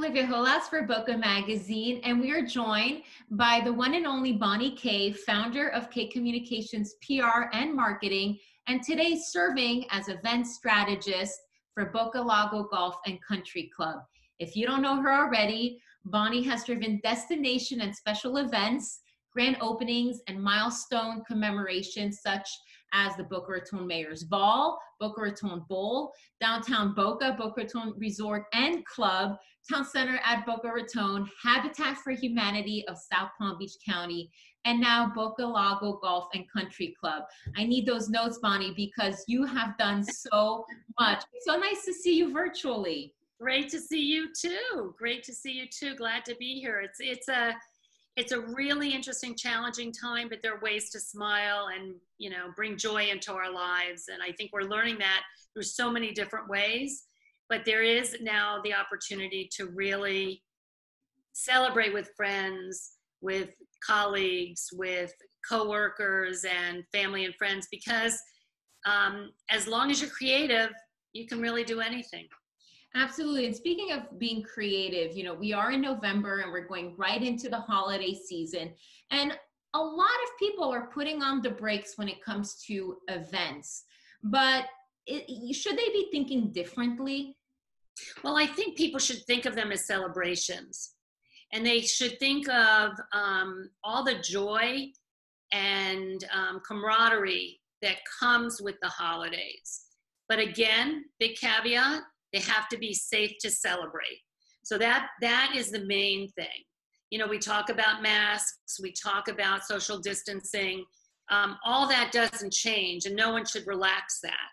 Olivia Hollaus for Boca Magazine, and we are joined by the one and only Kaye, founder of Kaye Communications PR and Marketing, and today serving as event strategist for Boca Lago Golf and Country Club. If you don't know her already, Bonnie has driven destination and special events, grand openings, and milestone commemorations such as the Boca Raton Mayor's Ball, Boca Raton Bowl, Downtown Boca, Boca Raton Resort and Club, Town Center at Boca Raton, Habitat for Humanity of South Palm Beach County, and now Boca Lago Golf and Country Club. I need those notes, Bonnie, because you have done so much. It's so nice to see you virtually. Great to see you too. Great to see you too. Glad to be here. It's a really interesting, challenging time, but there are ways to smile and, bring joy into our lives. And I think we're learning that through so many different ways, but there is now the opportunity to really celebrate with friends, with colleagues, with coworkers and family and friends, because as long as you're creative, you can really do anything. Absolutely. And speaking of being creative, we are in November and we're going right into the holiday season. And a lot of people are putting on the brakes when it comes to events. But should they be thinking differently? Well, I think people should think of them as celebrations. And they should think of all the joy and camaraderie that comes with the holidays. But again, big caveat, they have to be safe to celebrate. So that is the main thing. We talk about masks, we talk about social distancing, all that doesn't change, and no one should relax that.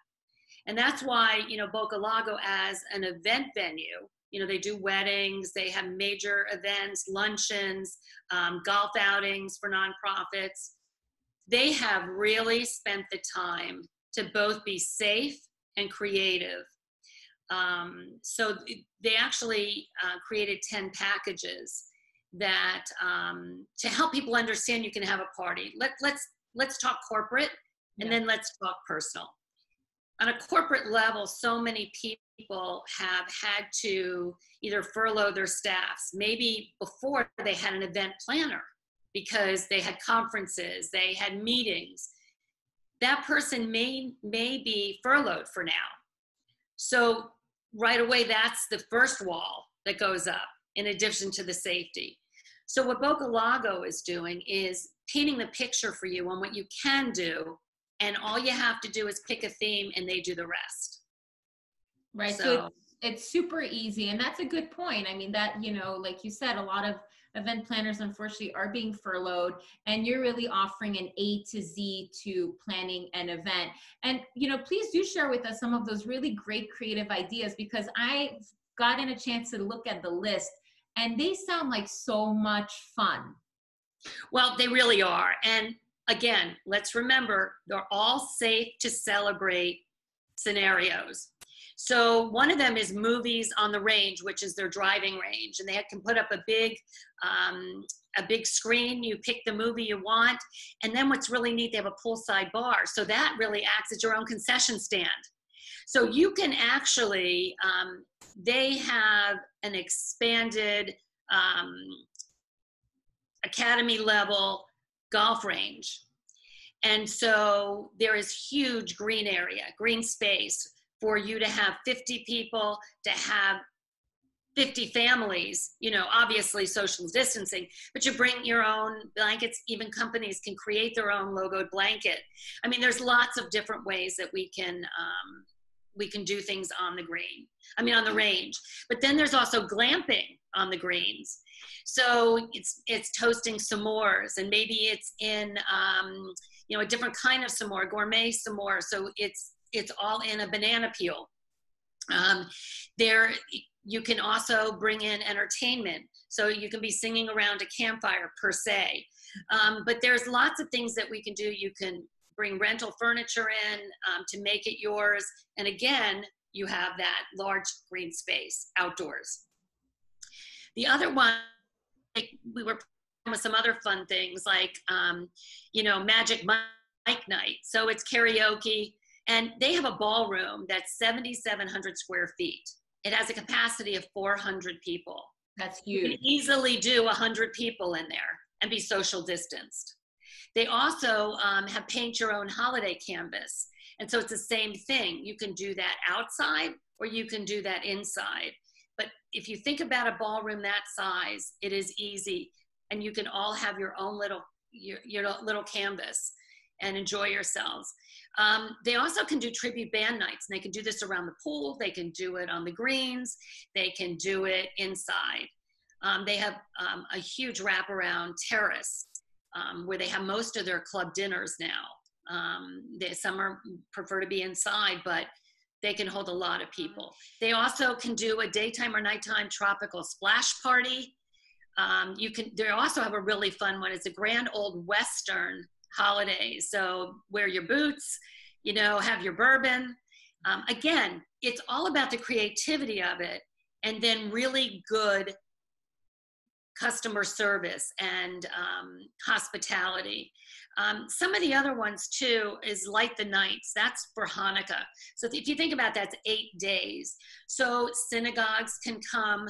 And that's why, Boca Lago as an event venue, they do weddings, they have major events, luncheons, golf outings for nonprofits. They have really spent the time to both be safe and creative. So they actually created 10 packages that to help people understand you can have a party. Let's talk corporate, and then let's talk personal. On a corporate level, so many people have had to either furlough their staffs. Maybe before they had an event planner because they had conferences, they had meetings. That person may be furloughed for now. So right away, that's the first wall that goes up in addition to the safety. So what Boca Lago is doing is painting the picture for you on what you can do, and all you have to do is pick a theme and they do the rest. Right, so it's super easy, and that's a good point. I mean, that, like you said, a lot of event planners unfortunately are being furloughed, and you're really offering an A to Z to planning an event. And please do share with us some of those really great creative ideas, because I've gotten a chance to look at the list and they sound like so much fun. Well, they really are. And again, let's remember, they're all safe to celebrate scenarios. So one of them is movies on the range, which is their driving range, and they can put up a big screen. You pick the movie you want, and then what's really neat, they have a poolside bar, so that really acts as your own concession stand. So you can actually, they have an expanded academy level golf range, and so there is huge green area, green space, for you to have 50 people, to have 50 families, obviously social distancing, but you bring your own blankets. Even companies can create their own logoed blanket. I mean, there's lots of different ways that we can do things on the range. But then there's also glamping on the greens. So it's toasting s'mores, and maybe it's in, a different kind of s'more, gourmet s'more. So it's all in a banana peel. You can also bring in entertainment. So you can be singing around a campfire per se. But there's lots of things that we can do. You can bring rental furniture in to make it yours. And again, you have that large green space outdoors. The other one, we were with some other fun things like, Magic Mike Night. So it's karaoke. And they have a ballroom that's 7,700 square feet. It has a capacity of 400 people. That's You can huge. easily do 100 people in there and be social distanced. They also have paint your own holiday canvas. And so it's the same thing. You can do that outside or you can do that inside. But if you think about a ballroom that size, it is easy. And you can all have your own your little canvas and enjoy yourselves. They also can do tribute band nights. And they can do this around the pool. They can do it on the greens. They can do it inside. They have a huge wraparound terrace where they have most of their club dinners now. Some prefer to be inside, but they can hold a lot of people. They also can do a daytime or nighttime tropical splash party. They also have a really fun one. It's a grand old Western holiday. So wear your boots, have your bourbon. Again, it's all about the creativity of it, and then really good customer service and hospitality. Some of the other ones too is Light the Nights. That's for Hanukkah. So if you think about that, it's 8 days. So synagogues can come,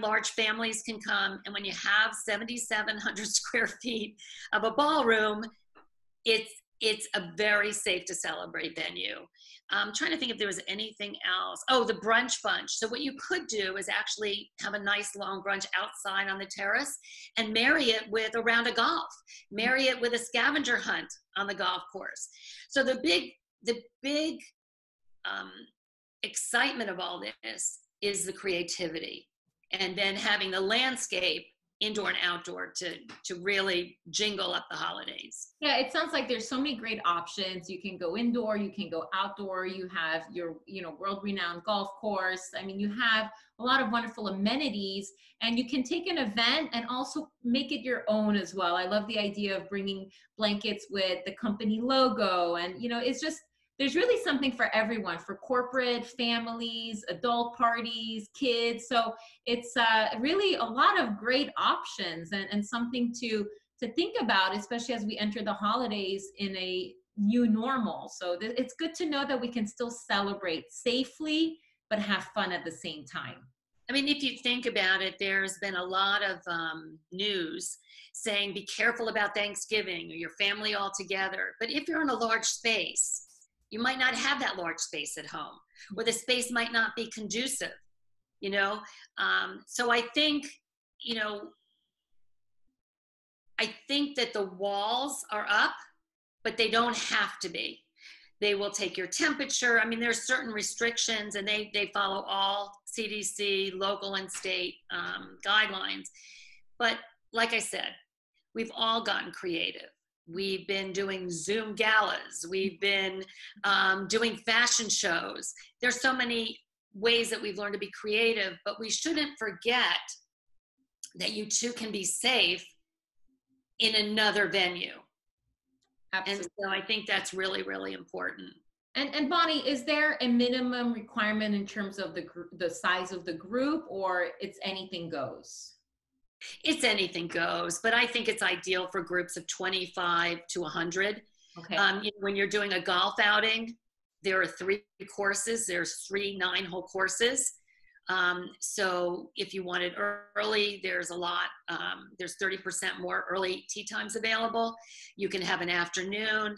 large families can come, and when you have 7,700 square feet of a ballroom, it's a very safe to celebrate venue. I'm trying to think if there was anything else. Oh, the brunch bunch. So what you could do is actually have a nice long brunch outside on the terrace and marry it with a round of golf. Marry it with a scavenger hunt on the golf course. So the big excitement of all this is the creativity, and then having the landscape, indoor and outdoor, to really jingle up the holidays. Yeah, it sounds like there's so many great options. You can go indoor, you can go outdoor, you have your, world-renowned golf course. I mean, you have a lot of wonderful amenities, and you can take an event and also make it your own as well. I love the idea of bringing blankets with the company logo, and, it's just, there's really something for everyone, for corporate, families, adult parties, kids. So it's really a lot of great options, and something to think about, especially as we enter the holidays in a new normal. So it's good to know that we can still celebrate safely, but have fun at the same time. I mean, if you think about it, there's been a lot of news saying be careful about Thanksgiving or your family all together. But if you're in a large space, you might not have that large space at home, or the space might not be conducive, So I think, that the walls are up, but they don't have to be. They will take your temperature. I mean, there's certain restrictions, and they follow all CDC, local and state guidelines. But like I said, we've all gotten creative. We've been doing Zoom galas. We've been doing fashion shows. There's so many ways that we've learned to be creative, but we shouldn't forget that you too can be safe in another venue. Absolutely. And so I think that's really, really important. And Bonnie, is there a minimum requirement in terms of the size of the group, or it's anything goes? It's anything goes, but I think it's ideal for groups of 25 to 100. Okay. When you're doing a golf outing, there are 3 courses. There's 3 9-hole courses. So if you want it early, there's a lot. There's 30% more early tee times available. You can have an afternoon.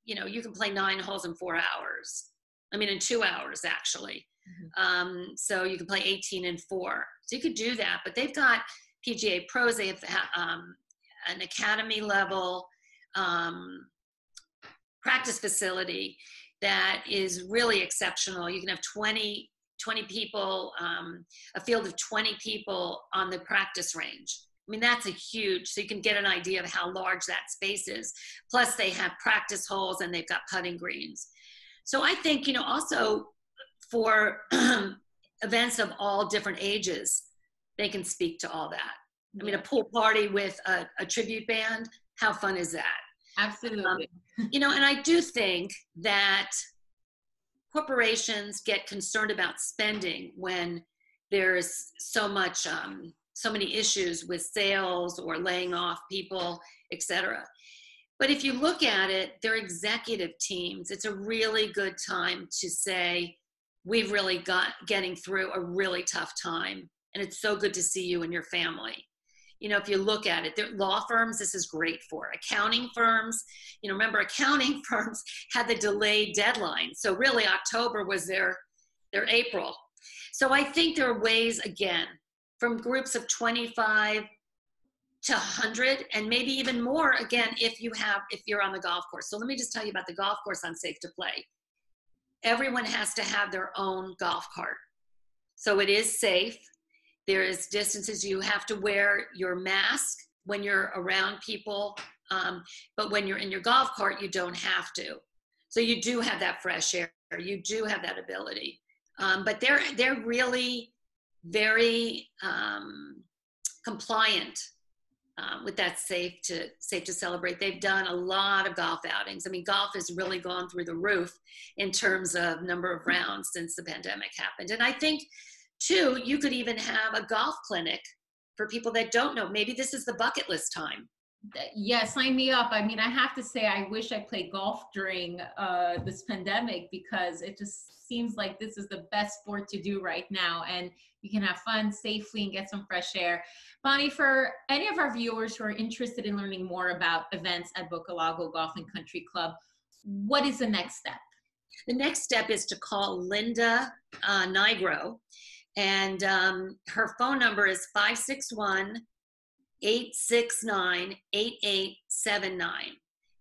You can play 9 holes in 4 hours. I mean, in 2 hours, actually. Mm-hmm. So you can play 18 in 4. So you could do that, but they've got PGA pros. They have an academy level practice facility that is really exceptional. You can have 20 people, a field of 20 people on the practice range. I mean, that's a huge, so you can get an idea of how large that space is. Plus they have practice holes, and they've got putting greens. So I think, also for events of all different ages, they can speak to all that. I mean, a pool party with a tribute band, how fun is that? Absolutely. And I do think that corporations get concerned about spending when there's so many issues with sales or laying off people, etc. But if you look at it, their executive teams, it's a really good time to say, we've really got getting through a really tough time. And it's so good to see you and your family. You know, if you look at it, law firms, this is great for. Accounting firms, you know, remember accounting firms had the delayed deadline. So really October was their April. So I think there are ways, again, from groups of 25 to 100 and maybe even more, again, if you're on the golf course. So let me just tell you about the golf course on Safe to Play. Everyone has to have their own golf cart. So it is safe. There is distances. You have to wear your mask when you're around people, but when you're in your golf cart, you don't have to. So you do have that fresh air. You do have that ability. But they're really very compliant with that safe to celebrate. They've done a lot of golf outings. I mean, golf has really gone through the roof in terms of number of rounds since the pandemic happened. And I think too, you could even have a golf clinic for people that don't know. Maybe this is the bucket list time. Yeah, sign me up. I mean, I have to say, I wish I played golf during this pandemic, because it just seems like this is the best sport to do right now. And you can have fun safely and get some fresh air. Bonnie, for any of our viewers who are interested in learning more about events at Boca Lago Golf and Country Club, what is the next step? The next step is to call Linda Nigro. And her phone number is 561-869-8879.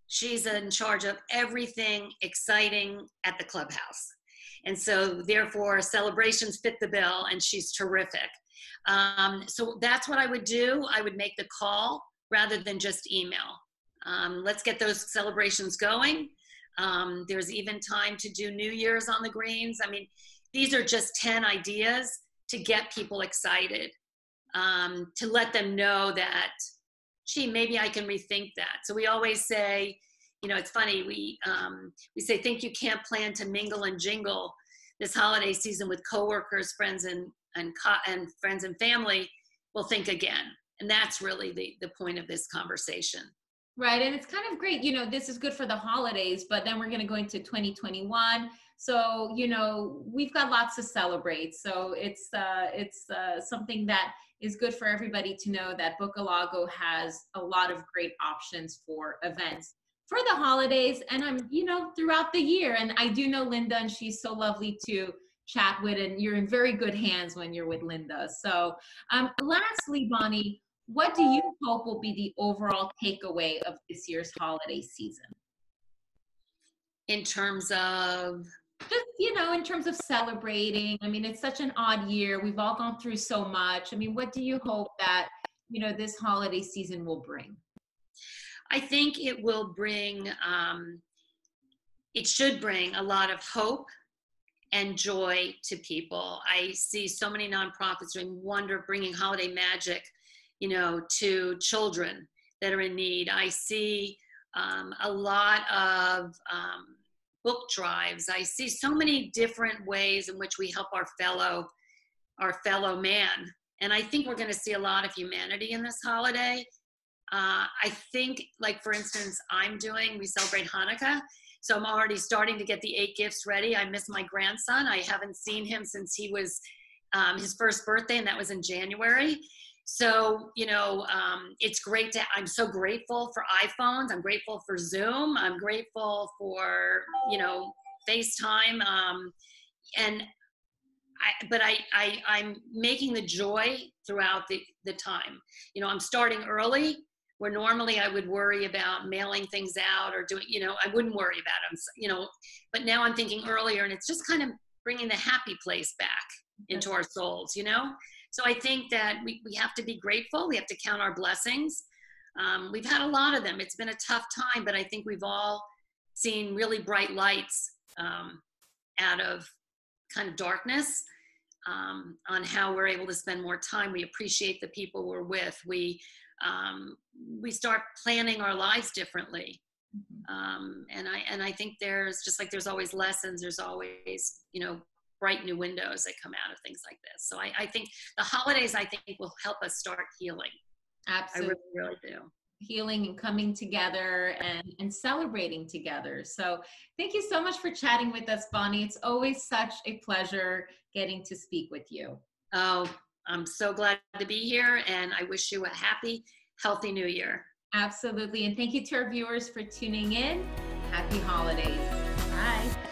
She's in charge of everything exciting at the clubhouse. And so therefore celebrations fit the bill, and she's terrific. So that's what I would do. I would make the call rather than just email. Let's get those celebrations going. There's even time to do New Year's on the greens. I mean, these are just 10 ideas to get people excited, to let them know that, gee, maybe I can rethink that. So we always say, you know, it's funny, we say, think you can't plan to mingle and jingle this holiday season with coworkers, friends, and friends and family. Well, think again. And that's really the point of this conversation. Right. And it's kind of great, you know, this is good for the holidays, but then we're going to go into 2021. So, you know, we've got lots to celebrate. So it's something that is good for everybody to know that Boca Lago has a lot of great options for events for the holidays and, you know, throughout the year. And I do know Linda, and she's so lovely to chat with, and you're in very good hands when you're with Linda. So lastly, Bonnie, what do you hope will be the overall takeaway of this year's holiday season? In terms of? Just, you know, in terms of celebrating. I mean, it's such an odd year. We've all gone through so much. I mean, what do you hope that, you know, this holiday season will bring? I think it will bring, it should bring a lot of hope and joy to people. I see so many nonprofits doing bringing holiday magic, you know, to children that are in need. I see a lot of book drives. I see so many different ways in which we help our fellow man. And I think we're going to see a lot of humanity in this holiday. I think, like, for instance, we celebrate Hanukkah. So I'm already starting to get the 8 gifts ready. I miss my grandson. I haven't seen him since he was his first birthday, and that was in January. So, you know, it's great I'm so grateful for iPhones. I'm grateful for Zoom. I'm grateful for, you know, FaceTime. But I'm making the joy throughout the time. You know, I'm starting early, where normally I would worry about mailing things out or doing, you know, I wouldn't worry about them, you know, but now I'm thinking earlier, and it's just kind of bringing the happy place back into our souls, you know? So I think that we have to be grateful. We have to count our blessings. We've had a lot of them. It's been a tough time, but I think we've all seen really bright lights out of kind of darkness, on how we're able to spend more time. We appreciate the people we're with. We start planning our lives differently. And I think there's always lessons. There's always, you know, bright new windows that come out of things like this. So I think the holidays, will help us start healing. Absolutely. I really, really do. healing and coming together and celebrating together. So thank you so much for chatting with us, Bonnie. It's always such a pleasure getting to speak with you. Oh, I'm so glad to be here, and I wish you a happy, healthy new year. Absolutely. And thank you to our viewers for tuning in. Happy holidays. Bye.